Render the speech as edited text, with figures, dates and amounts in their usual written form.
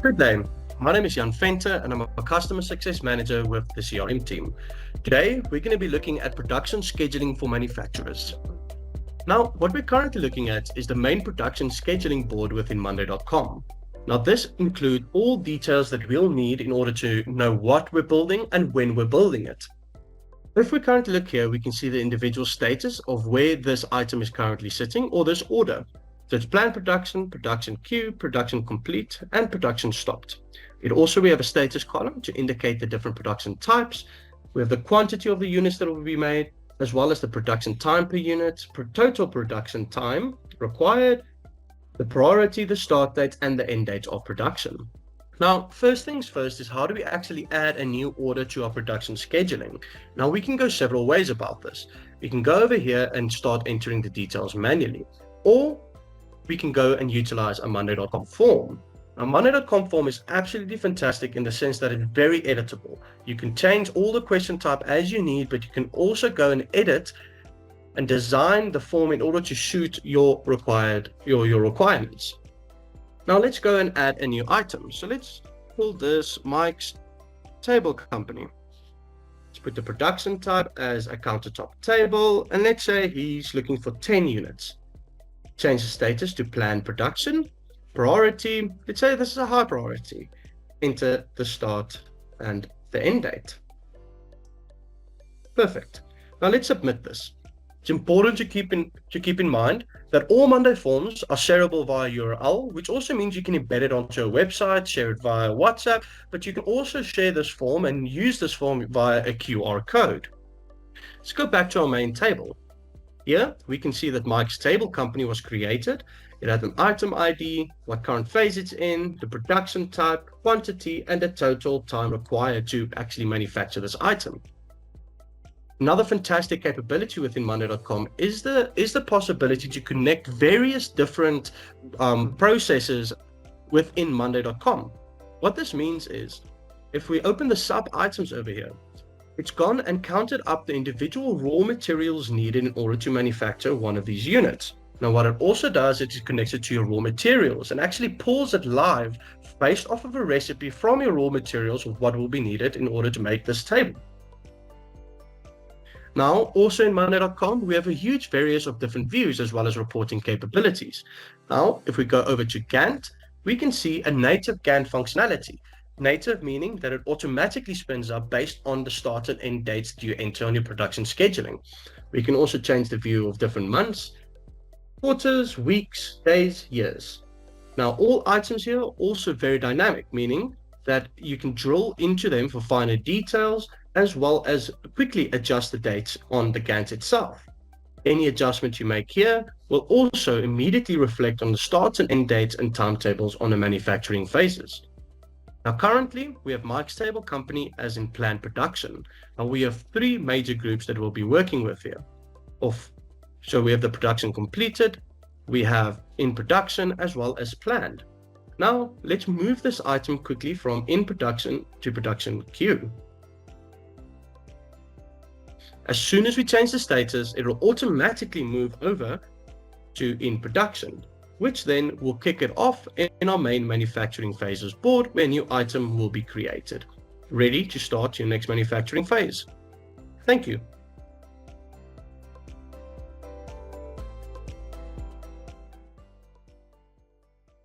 Good day. My name is Jan Venter and I'm a customer success manager with the CRM team. Today, we're going to be looking at production scheduling for manufacturers. Now, what we're currently looking at is the main production scheduling board within Monday.com. Now, this includes all details that we'll need in order to know what we're building and when we're building it. If we currently look here, we can see the individual status of where this item is currently sitting or this order. So it's planned production, production queue, production complete, and production stopped. We have a status column to indicate the different production types. We have the quantity of the units that will be made, as well as the production time per unit, total production time required, the priority, the start date, and the end date of production. Now, first things first is how do we actually add a new order to our production scheduling? Now, we can go several ways about this. We can go over here and start entering the details manually, or we can go and utilize a Monday.com form. A Monday.com form is absolutely fantastic in the sense that it's very editable. You can change all the question type as you need, but you can also go and edit and design the form in order to suit your requirements. Now let's go and add a new item. So let's call this Mike's Table Company. Let's put the production type as a countertop table, and let's say he's looking for 10 units. Change the status to planned production. Priority, let's say this is a high priority. Enter the start and the end date. Perfect. Now let's submit this. It's important to keep in mind that all Monday forms are shareable via URL, which also means you can embed it onto a website, share it via WhatsApp, but you can also share this form and use this form via a QR code. Let's go back to our main table. Here, we can see that Mike's Table Company was created. It had an item ID, what current phase it's in, the production type, quantity, and the total time required to actually manufacture this item. Another fantastic capability within Monday.com is the possibility to connect various different processes within Monday.com. What this means is, if we open the sub items over here, it's gone and counted up the individual raw materials needed in order to manufacture one of these units. Now, what it also does is it connects it to your raw materials and actually pulls it live based off of a recipe from your raw materials of what will be needed in order to make this table. Now, also in Monday.com, we have a huge variety of different views as well as reporting capabilities. Now, if we go over to Gantt, we can see a native Gantt functionality. Native meaning that it automatically spins up based on the start and end dates that you enter on your production scheduling. We can also change the view of different months, quarters, weeks, days, years. Now, all items here are also very dynamic, meaning that you can drill into them for finer details as well as quickly adjust the dates on the Gantt itself. Any adjustment you make here will also immediately reflect on the start and end dates and timetables on the manufacturing phases. Now, currently, we have Mike's Table Company as in planned production, and we have three major groups that we'll be working with here. So we have the production completed, we have in production, as well as planned. Now, let's move this item quickly from in production to production queue. As soon as we change the status, it will automatically move over to in production, which then will kick it off in our main manufacturing phases board where a new item will be created, ready to start your next manufacturing phase. Thank you.